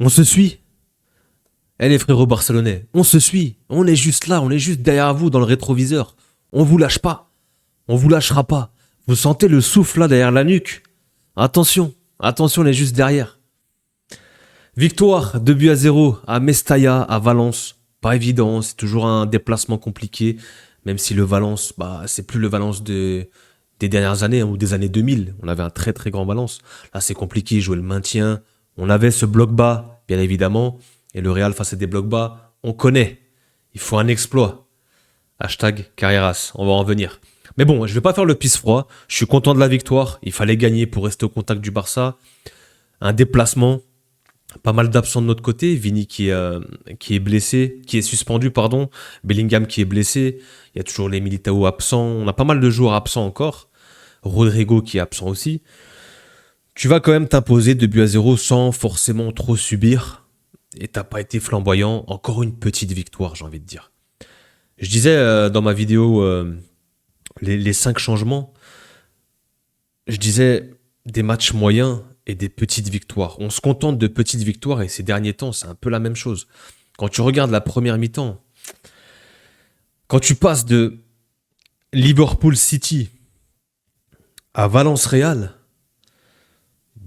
On se suit. Eh les frérots barcelonais, on se suit. On est juste là, on est juste derrière vous dans le rétroviseur. On vous lâche pas. On vous lâchera pas. Vous sentez le souffle là derrière la nuque. Attention, attention, on est juste derrière. Victoire 2-0 à Mestalla, à Valence. Pas évident, c'est toujours un déplacement compliqué. Même si le Valence, c'est plus le Valence des dernières années ou des années 2000. On avait un très très grand Valence. Là, c'est compliqué, jouer le maintien. On avait ce bloc bas, bien évidemment. Et le Real face à des blocs bas, on connaît. Il faut un exploit. Hashtag Carreras, on va en venir. Mais bon, je vais pas faire le pisse froid. Je suis content de la victoire. Il fallait gagner pour rester au contact du Barça. Un déplacement. Pas mal d'absents de notre côté. Vini qui est blessé, qui est suspendu, pardon. Bellingham qui est blessé. Il y a toujours les Militao absents. On a pas mal de joueurs absents encore. Rodrigo qui est absent aussi. Tu vas quand même t'imposer 2-0 sans forcément trop subir. Et t'as pas été flamboyant. Encore une petite victoire, j'ai envie de dire. Je disais dans ma vidéo les 5 changements, je disais des matchs moyens et des petites victoires. On se contente de petites victoires et ces derniers temps, c'est un peu la même chose. Quand tu regardes la première mi-temps, quand tu passes de Liverpool City à Valence Real,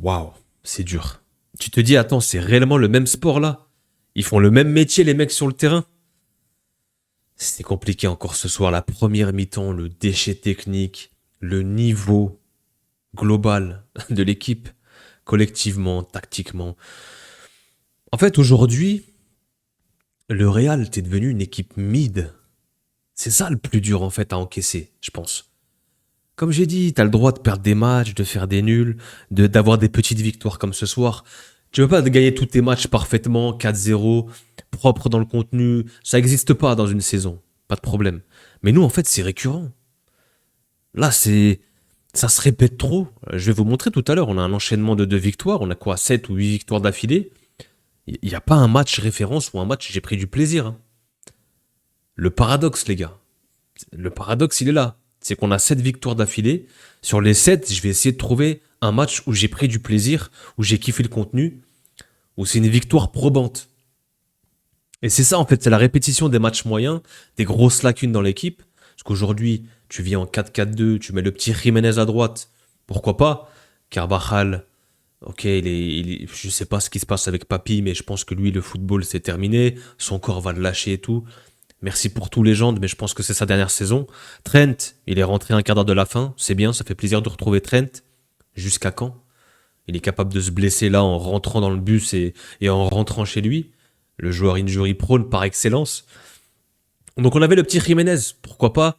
waouh, c'est dur. Tu te dis, attends, c'est réellement le même sport là? Ils font le même métier les mecs sur le terrain? C'était compliqué encore ce soir, la première mi-temps, le déchet technique, le niveau global de l'équipe, collectivement, tactiquement. En fait, aujourd'hui, le Real, t'es devenu une équipe mid. C'est ça le plus dur en fait à encaisser, je pense. Comme j'ai dit, t'as le droit de perdre des matchs, de faire des nuls, d'avoir des petites victoires comme ce soir. Tu veux pas gagner tous tes matchs parfaitement, 4-0, propre dans le contenu. Ça n'existe pas dans une saison. Pas de problème. Mais nous, en fait, c'est récurrent. Là, ça se répète trop. Je vais vous montrer tout à l'heure. On a un enchaînement de 2 victoires. On a quoi, 7 ou 8 victoires d'affilée. Il n'y a pas un match référence ou un match où j'ai pris du plaisir. Hein. Le paradoxe, les gars. Le paradoxe, il est là. C'est qu'on a 7 victoires d'affilée. Sur les 7, je vais essayer de trouver un match où j'ai pris du plaisir, où j'ai kiffé le contenu, où c'est une victoire probante. Et c'est ça, en fait, c'est la répétition des matchs moyens, des grosses lacunes dans l'équipe. Parce qu'aujourd'hui, tu viens en 4-4-2, tu mets le petit Jiménez à droite. Pourquoi pas? Carvajal, ok, je sais pas ce qui se passe avec Papi, mais je pense que lui, le football, c'est terminé. Son corps va le lâcher et tout. Merci pour tout, légende, mais je pense que c'est sa dernière saison. Trent, il est rentré un quart d'heure de la fin. C'est bien, ça fait plaisir de retrouver Trent. Jusqu'à quand? Il est capable de se blesser là en rentrant dans le bus et en rentrant chez lui. Le joueur injury prone par excellence. Donc on avait le petit Jiménez, pourquoi pas.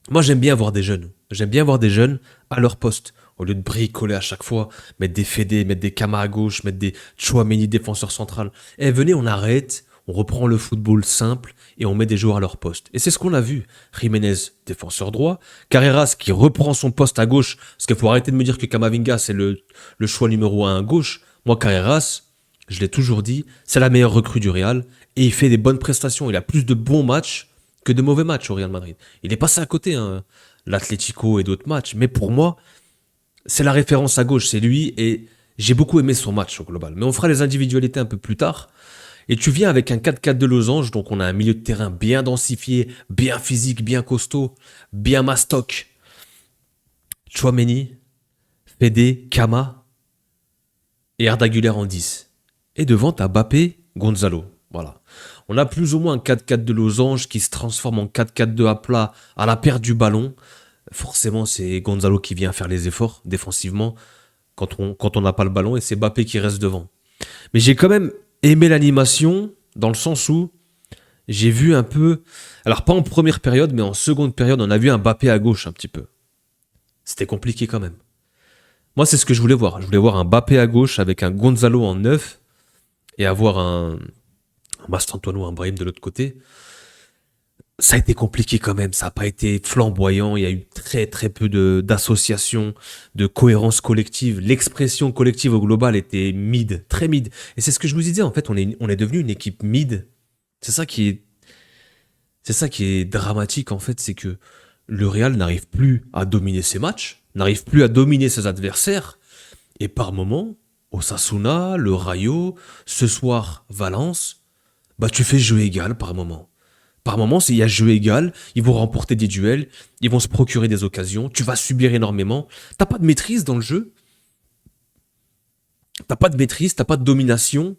Moi j'aime bien voir des jeunes. J'aime bien voir des jeunes à leur poste. Au lieu de bricoler à chaque fois, mettre des Fédé, mettre des Kama à gauche, mettre des Chouameni défenseur central. Eh venez, on arrête, on reprend le football simple et on met des joueurs à leur poste. Et c'est ce qu'on a vu. Jiménez, défenseur droit. Carreras qui reprend son poste à gauche. Parce qu'il faut arrêter de me dire que Kamavinga c'est le choix numéro 1 à gauche. Moi Carreras, je l'ai toujours dit, c'est la meilleure recrue du Real. Et il fait des bonnes prestations. Il a plus de bons matchs que de mauvais matchs au Real Madrid. Il est passé à côté, hein, l'Atlético et d'autres matchs. Mais pour moi, c'est la référence à gauche, c'est lui. Et j'ai beaucoup aimé son match au global. Mais on fera les individualités un peu plus tard. Et tu viens avec un 4-4 de losange, donc on a un milieu de terrain bien densifié, bien physique, bien costaud, bien mastoc. Chouameni, Fede, Kama et Arda Güler en 10. Et devant, t'as Bappé, Gonzalo. Voilà. On a plus ou moins un 4-4 de losange qui se transforme en 4-4-2 à plat à la perte du ballon. Forcément, c'est Gonzalo qui vient faire les efforts défensivement quand on n'a pas le ballon et c'est Bappé qui reste devant. Mais j'ai quand même aimé l'animation dans le sens où j'ai vu un peu, alors pas en première période, mais en seconde période, on a vu un Mbappé à gauche un petit peu. C'était compliqué quand même. Moi, c'est ce que je voulais voir. Je voulais voir un Mbappé à gauche avec un Gonzalo en 9 et avoir un Mastrantuano, un Brahim de l'autre côté. Ça a été compliqué quand même, ça n'a pas été flamboyant, il y a eu très très peu d'association, de cohérence collective. L'expression collective au global était mid, très mid. Et c'est ce que je vous disais, en fait, on est devenu une équipe mid. C'est ça qui est, c'est ça qui est dramatique, en fait, c'est que le Real n'arrive plus à dominer ses matchs, n'arrive plus à dominer ses adversaires, et par moments, Osasuna, le Rayo, ce soir Valence, bah tu fais jeu égal par moment. Par moment, s'il y a jeu égal, ils vont remporter des duels, ils vont se procurer des occasions, tu vas subir énormément. T'as pas de maîtrise dans le jeu, t'as pas de maîtrise, t'as pas de domination,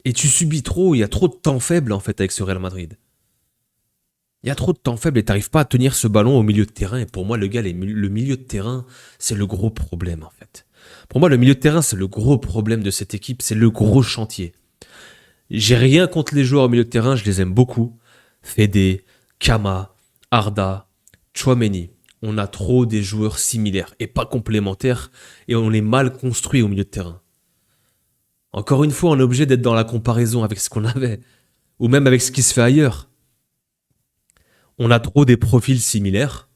et tu subis trop, il y a trop de temps faible en fait avec ce Real Madrid. Il y a trop de temps faible et t'arrives pas à tenir ce ballon au milieu de terrain. Et pour moi, le gars, le milieu de terrain, c'est le gros problème en fait. Pour moi, le milieu de terrain, c'est le gros problème de cette équipe, c'est le gros chantier. J'ai rien contre les joueurs au milieu de terrain, je les aime beaucoup. Fede, Kama, Arda, Chouameni. On a trop des joueurs similaires et pas complémentaires et on est mal construit au milieu de terrain. Encore une fois, on est obligé d'être dans la comparaison avec ce qu'on avait ou même avec ce qui se fait ailleurs. On a trop des profils similaires,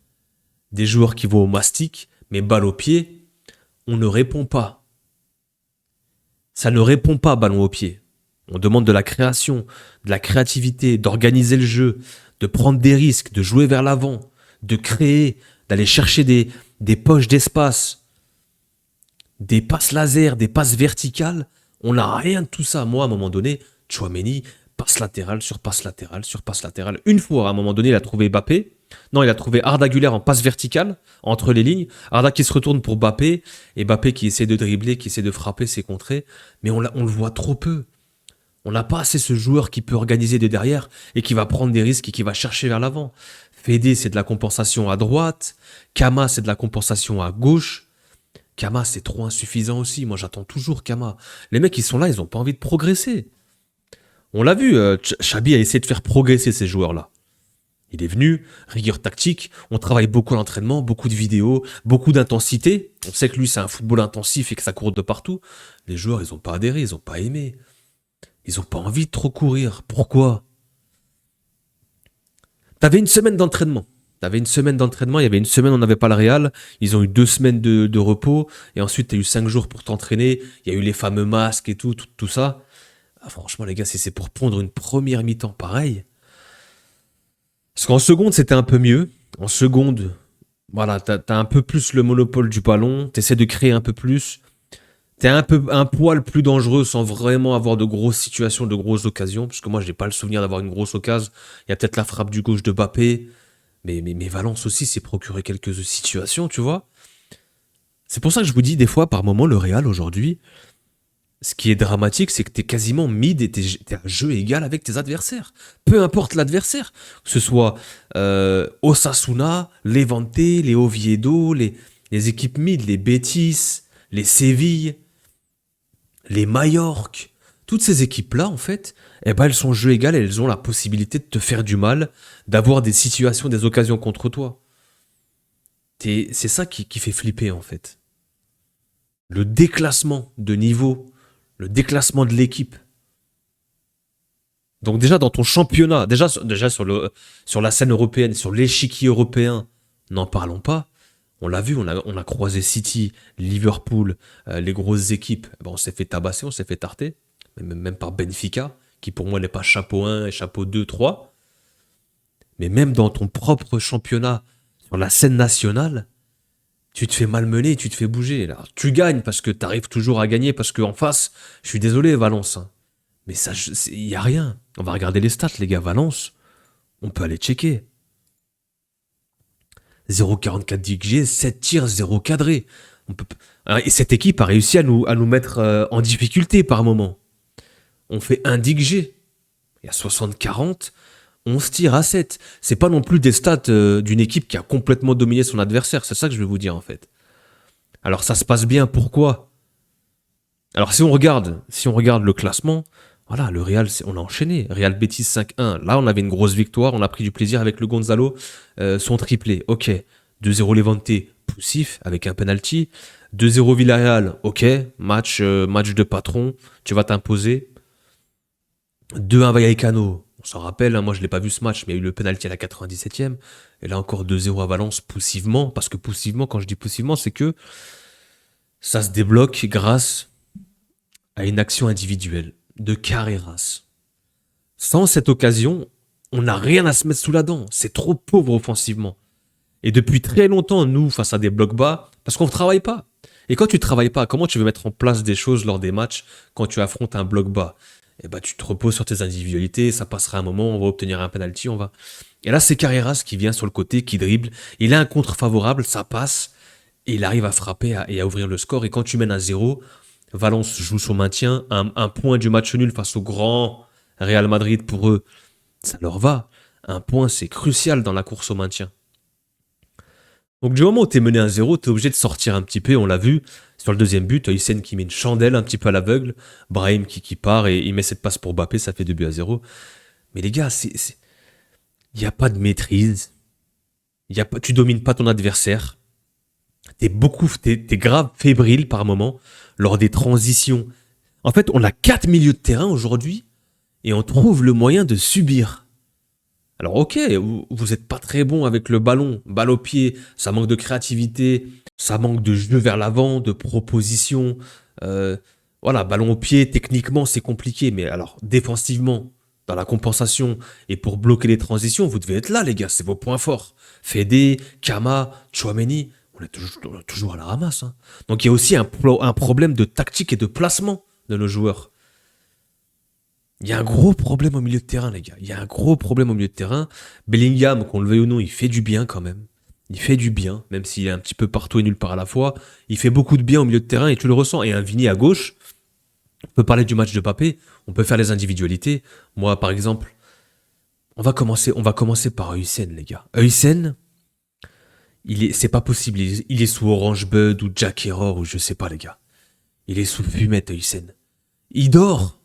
des joueurs qui vont au mastic, mais balle au pied, on ne répond pas. Ça ne répond pas, ballon au pied. On demande de la création, de la créativité, d'organiser le jeu, de prendre des risques, de jouer vers l'avant, de créer, d'aller chercher des poches d'espace, des passes laser, des passes verticales. On n'a rien de tout ça. Moi, à un moment donné, Chouameni, passe latérale sur passe latérale sur passe latérale. Une fois, à un moment donné, il a trouvé Mbappé. Non, il a trouvé Arda Güler en passe verticale, entre les lignes. Arda qui se retourne pour Mbappé, et Mbappé qui essaie de dribbler, qui essaie de frapper ses contrées. Mais on le voit trop peu. On n'a pas assez ce joueur qui peut organiser de derrière et qui va prendre des risques et qui va chercher vers l'avant. Fede, c'est de la compensation à droite. Kama, c'est de la compensation à gauche. Kama, c'est trop insuffisant aussi. Moi, j'attends toujours Kama. Les mecs, ils sont là, ils n'ont pas envie de progresser. On l'a vu, Xabi a essayé de faire progresser ces joueurs-là. Il est venu, rigueur tactique, on travaille beaucoup à l'entraînement, beaucoup de vidéos, beaucoup d'intensité. On sait que lui, c'est un football intensif et que ça court de partout. Les joueurs, ils n'ont pas adhéré, ils n'ont pas aimé. Ils n'ont pas envie de trop courir. Pourquoi? T'avais une semaine d'entraînement. T'avais une semaine d'entraînement, il y avait une semaine, on n'avait pas le Real. Ils ont eu 2 semaines de repos. Et ensuite, t'as eu 5 jours pour t'entraîner. Il y a eu les fameux masques et tout ça. Ah, franchement, les gars, si c'est pour pondre une première mi-temps pareil. Parce qu'en seconde, c'était un peu mieux. En seconde, voilà, t'as un peu plus le monopole du ballon. T'essaies de créer un peu plus. T'es un poil plus dangereux sans vraiment avoir de grosses situations, de grosses occasions. Parce que moi, j'ai pas le souvenir d'avoir une grosse occasion. Il y a peut-être la frappe du gauche de Mbappé. Mais Valence aussi s'est procuré quelques situations, tu vois. C'est pour ça que je vous dis, des fois, par moment, le Real aujourd'hui, ce qui est dramatique, c'est que t'es quasiment mid et t'es à jeu égal avec tes adversaires. Peu importe l'adversaire. Que ce soit Osasuna, Levante, les Oviedo, les équipes mid, les Betis, les Séville, les Majorque. Toutes ces équipes-là, en fait, eh ben, elles sont jeu égal et elles ont la possibilité de te faire du mal, d'avoir des situations, des occasions contre toi. C'est ça qui fait flipper, en fait. Le déclassement de niveau, le déclassement de l'équipe. Donc déjà dans ton championnat, déjà sur la scène européenne, sur l'échiquier européen, n'en parlons pas. On l'a vu, on a croisé City, Liverpool, les grosses équipes. Ben, on s'est fait tabasser, on s'est fait tarter. Même par Benfica, qui pour moi n'est pas chapeau 1 et chapeau 2, 3. Mais même dans ton propre championnat, sur la scène nationale, tu te fais malmener, tu te fais bouger. Là. Tu gagnes parce que tu arrives toujours à gagner, parce qu'en face, je suis désolé Valence, hein, mais ça, il n'y a rien. On va regarder les stats, les gars. Valence, on peut aller checker. 0,44 d'XG, 7 tirs, 0 cadré. Et cette équipe a réussi à nous mettre en difficulté par moment. On fait 1 d'XG. Il y a 60-40, 11 tirs à 7. C'est pas non plus des stats d'une équipe qui a complètement dominé son adversaire. C'est ça que je vais vous dire en fait. Alors ça se passe bien, pourquoi? Alors si on regarde le classement, voilà, le Real, on a enchaîné. Real Betis 5-1. Là, on avait une grosse victoire. On a pris du plaisir avec le Gonzalo. Son triplé, ok. 2-0 Levante, poussif, avec un penalty. 2-0 Villarreal, ok. Match de patron. Tu vas t'imposer. 2-1 Vallecano. On s'en rappelle, hein, moi je l'ai pas vu ce match, mais il y a eu le penalty à la 97e. Et là encore 2-0 à Valence, poussivement. Parce que poussivement, quand je dis poussivement, c'est que ça se débloque grâce à une action individuelle de Carreras. Sans cette occasion, on n'a rien à se mettre sous la dent. C'est trop pauvre offensivement. Et depuis très longtemps, nous, face à des blocs bas, parce qu'on ne travaille pas. Et quand tu travailles pas, comment tu veux mettre en place des choses lors des matchs quand tu affrontes un bloc bas? Eh ben, tu te reposes sur tes individualités, ça passera un moment, on va obtenir un penalty, on va. Et là, c'est Carreras qui vient sur le côté, qui dribble. Il a un contre favorable, ça passe, et il arrive à frapper et à ouvrir le score. Et quand tu mènes à 0, Valence joue son maintien, un point du match nul face au grand Real Madrid pour eux, ça leur va. Un point, c'est crucial dans la course au maintien. Donc du moment où t'es mené à 0, t'es obligé de sortir un petit peu, on l'a vu. Sur le deuxième but, Hysén qui met une chandelle un petit peu à l'aveugle, Brahim qui part et il met cette passe pour Mbappé, ça fait 2 buts à 0. Mais les gars, il n'y a pas de maîtrise, tu domines pas ton adversaire, t'es grave fébrile par moment lors des transitions. En fait, on a 4 milieux de terrain aujourd'hui et on trouve le moyen de subir. Alors ok, vous êtes pas très bon avec le ballon, balle au pied, ça manque de créativité, ça manque de jeu vers l'avant, de proposition. Euh, voilà, ballon au pied, techniquement c'est compliqué, mais alors défensivement, dans la compensation et pour bloquer les transitions, vous devez être là les gars, c'est vos points forts. Fede, Kama, Chouameni, on est toujours à la ramasse. Hein. Donc il y a aussi un problème de tactique et de placement de nos joueurs. Il y a un gros problème au milieu de terrain, les gars. Il y a un gros problème au milieu de terrain. Bellingham, qu'on le veuille ou non, il fait du bien quand même. Il fait du bien, même s'il est un petit peu partout et nulle part à la fois. Il fait beaucoup de bien au milieu de terrain et tu le ressens. Et un Vini à gauche, on peut parler du match de Mbappé, on peut faire les individualités. Moi, par exemple, on va commencer par Hysén, les gars. Hysén, c'est pas possible. Il est sous Orange Bud ou Jack Error ou je sais pas, les gars. Il est sous fumette, Hysén. Il dort.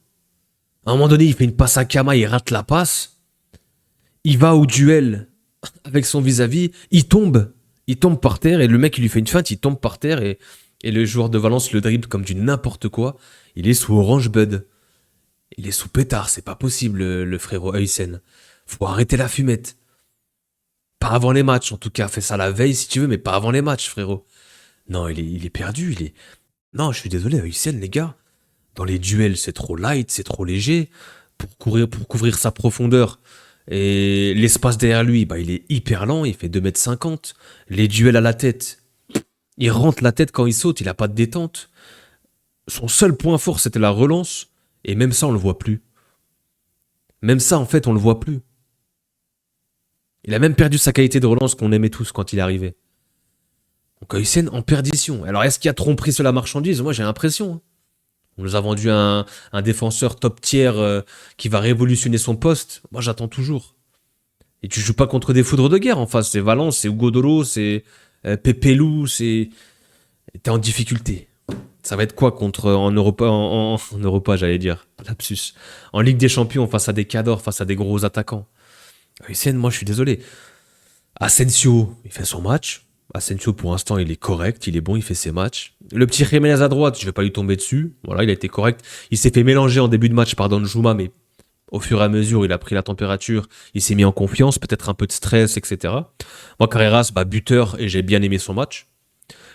À un moment donné, il fait une passe à Kama, il rate la passe. Il va au duel avec son vis-à-vis. Il tombe. Il tombe par terre et le mec, il lui fait une feinte, il tombe par terre et le joueur de Valence le dribble comme du n'importe quoi. Il est sous Orange Bud. Il est sous pétard, c'est pas possible, le frérot Hysén. Faut arrêter la fumette. Pas avant les matchs, en tout cas. Fais ça la veille si tu veux, mais pas avant les matchs, frérot. Non, il est perdu, Non, je suis désolé, Hysén, les gars. Dans les duels, c'est trop light, c'est trop léger pour couvrir sa profondeur. Et l'espace derrière lui, bah, il est hyper lent, il fait 2,50 m. Les duels à la tête, il rentre la tête quand il saute, il n'a pas de détente. Son seul point fort, c'était la relance. Et même ça, on le voit plus. Même ça, en fait, on le voit plus. Il a même perdu sa qualité de relance qu'on aimait tous quand il est arrivé. Donc Hysén en perdition. Alors, est-ce qu'il y a tromperie sur la marchandise? Moi, j'ai l'impression. Hein. On nous a vendu un défenseur top tier qui va révolutionner son poste. Moi, j'attends toujours. Et tu joues pas contre des foudres de guerre en face. C'est Valence, c'est Hugo Dolo, c'est Pepelu, c'est... T'es en difficulté. Ça va être quoi contre en Europa, en Europa, j'allais dire. Lapsus. En Ligue des Champions, face à des cadors, face à des gros attaquants. Hysén, moi, je suis désolé. Asensio, il fait son match. Asensio, pour l'instant, il est correct, il est bon, il fait ses matchs. Le petit Jiménez à droite, je vais pas lui tomber dessus. Voilà, il a été correct. Il s'est fait mélanger en début de match par Danjuma, mais au fur et à mesure, il a pris la température, il s'est mis en confiance, peut-être un peu de stress, etc. Moi, Carreras, buteur, et j'ai bien aimé son match.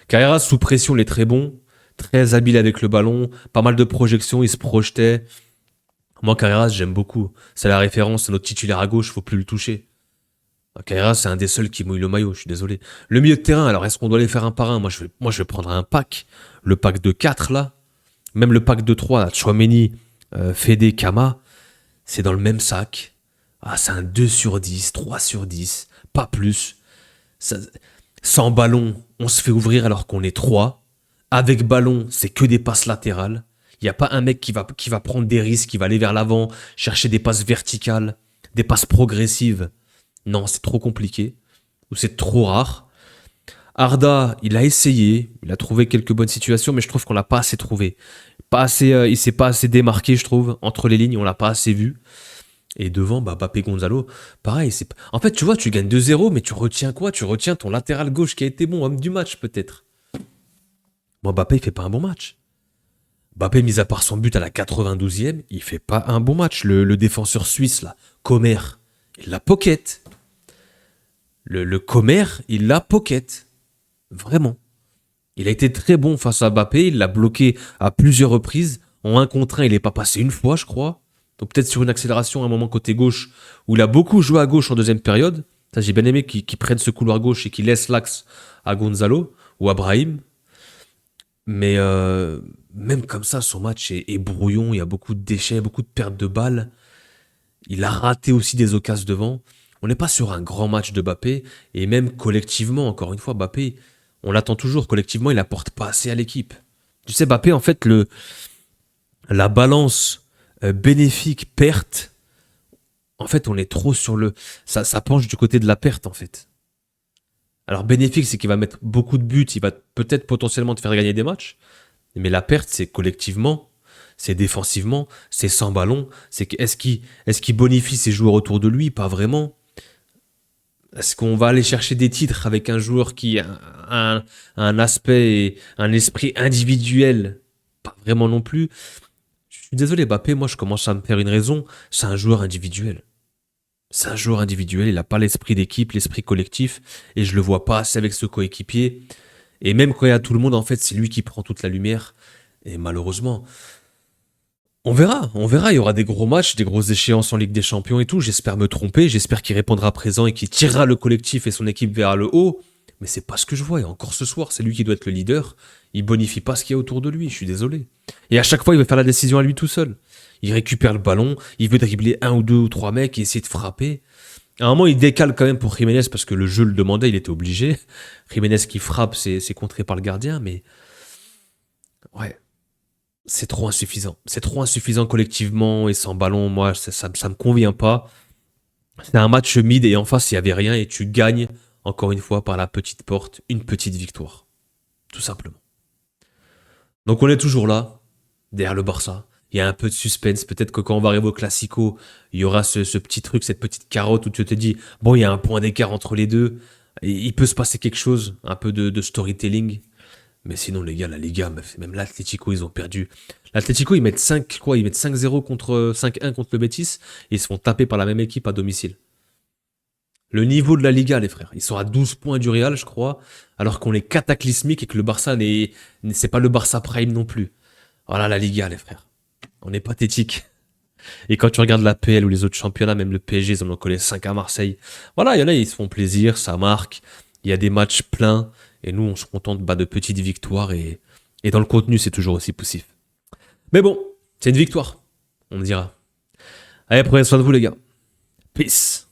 Carreras, sous pression, il est très bon, très habile avec le ballon, pas mal de projections, il se projetait. Moi, Carreras, j'aime beaucoup. C'est la référence, c'est notre titulaire à gauche, faut plus le toucher. Carreras, c'est un des seuls qui mouille le maillot, je suis désolé. Le milieu de terrain, alors est-ce qu'on doit les faire un par un? Moi, je vais prendre un pack. Le pack de 4, là. Même le pack de 3, là. Chouameni, Fede, Kama. C'est dans le même sac. Ah, c'est un 2 sur 10, 3 sur 10. Pas plus. Ça, sans ballon, on se fait ouvrir alors qu'on est 3. Avec ballon, c'est que des passes latérales. Il n'y a pas un mec qui va prendre des risques, qui va aller vers l'avant, chercher des passes verticales, des passes progressives. Non, c'est trop compliqué. Ou c'est trop rare. Arda, il a essayé. Il a trouvé quelques bonnes situations, mais je trouve qu'on l'a pas assez trouvé. Pas assez, il s'est pas assez démarqué, je trouve. Entre les lignes, on l'a pas assez vu. Et devant, Mbappé Gonzalo, pareil. En fait, tu vois, tu gagnes 2-0, mais tu retiens quoi? Tu retiens ton latéral gauche qui a été bon, homme du match, peut-être. Moi, Mbappé, il fait pas un bon match. Mbappé, mis à part son but à la 92e, il fait pas un bon match. Le défenseur suisse, là, Comer, il la pocket. Le Comer, il l'a pocket. Vraiment. Il a été très bon face à Mbappé. Il l'a bloqué à plusieurs reprises. En 1 contre 1, il n'est pas passé une fois, je crois. Donc peut-être sur une accélération à un moment côté gauche, où il a beaucoup joué à gauche en deuxième période. Ça, j'ai bien aimé qu'il prenne ce couloir gauche et qu'il laisse l'axe à Gonzalo ou à Brahim. Mais même comme ça, son match est brouillon, il y a beaucoup de déchets, beaucoup de pertes de balles. Il a raté aussi des occasions devant. On n'est pas sur un grand match de Mbappé, et même collectivement, encore une fois, Mbappé, on l'attend toujours, collectivement, il apporte pas assez à l'équipe. Tu sais, Mbappé, en fait, la balance bénéfique-perte, en fait, on est trop sur le... Ça penche du côté de la perte, en fait. Alors, bénéfique, c'est qu'il va mettre beaucoup de buts, il va peut-être potentiellement te faire gagner des matchs, mais la perte, c'est collectivement, c'est défensivement, c'est sans ballon, est-ce qu'il bonifie ses joueurs autour de lui? Pas vraiment. Est-ce qu'on va aller chercher des titres avec un joueur qui a un aspect et un esprit individuel? Pas vraiment non plus. Je suis désolé, Mbappé, moi je commence à me faire une raison. C'est un joueur individuel. C'est un joueur individuel, il n'a pas l'esprit d'équipe, l'esprit collectif, et je le vois pas assez avec ce coéquipier. Et même quand il y a tout le monde, en fait, c'est lui qui prend toute la lumière. Et malheureusement, on verra, il y aura des gros matchs, des grosses échéances en Ligue des Champions et tout. J'espère me tromper, j'espère qu'il répondra présent et qu'il tirera le collectif et son équipe vers le haut. Mais c'est pas ce que je vois. Et encore ce soir, c'est lui qui doit être le leader. Il bonifie pas ce qu'il y a autour de lui, je suis désolé. Et à chaque fois, il veut faire la décision à lui tout seul. Il récupère le ballon, il veut dribbler un ou deux ou trois mecs et essayer de frapper. À un moment, il décale quand même pour Jiménez parce que le jeu le demandait, il était obligé. Jiménez qui frappe, c'est contré par le gardien, mais ouais, c'est trop insuffisant. C'est trop insuffisant collectivement et sans ballon, moi, ça me convient pas. C'est un match mid et en face, il n'y avait rien et tu gagnes, encore une fois, par la petite porte, une petite victoire. Tout simplement. Donc on est toujours là, derrière le Barça. Il y a un peu de suspense. Peut-être que quand on va arriver au Classico, il y aura ce petit truc, cette petite carotte où tu te dis, bon, il y a un point d'écart entre les deux. Et il peut se passer quelque chose, un peu de storytelling. Mais sinon, les gars, la Liga, même l'Atlético, ils ont perdu. L'Atlético, ils mettent 5, quoi, ils mettent 5-0 contre 5-1 contre le Betis et ils se font taper par la même équipe à domicile. Le niveau de la Liga, les frères. Ils sont à 12 points du Real, je crois, alors qu'on est cataclysmique et que le Barça c'est pas le Barça Prime non plus. Voilà la Liga, les frères. On est pathétique. Et quand tu regardes la PL ou les autres championnats, même le PSG, ils en ont collé 5 à Marseille. Voilà, il y en a, ils se font plaisir, ça marque. Il y a des matchs pleins. Et nous, on se contente de petites victoires. Et dans le contenu, c'est toujours aussi poussif. Mais bon, c'est une victoire, on me dira. Allez, prenez soin de vous, les gars. Peace.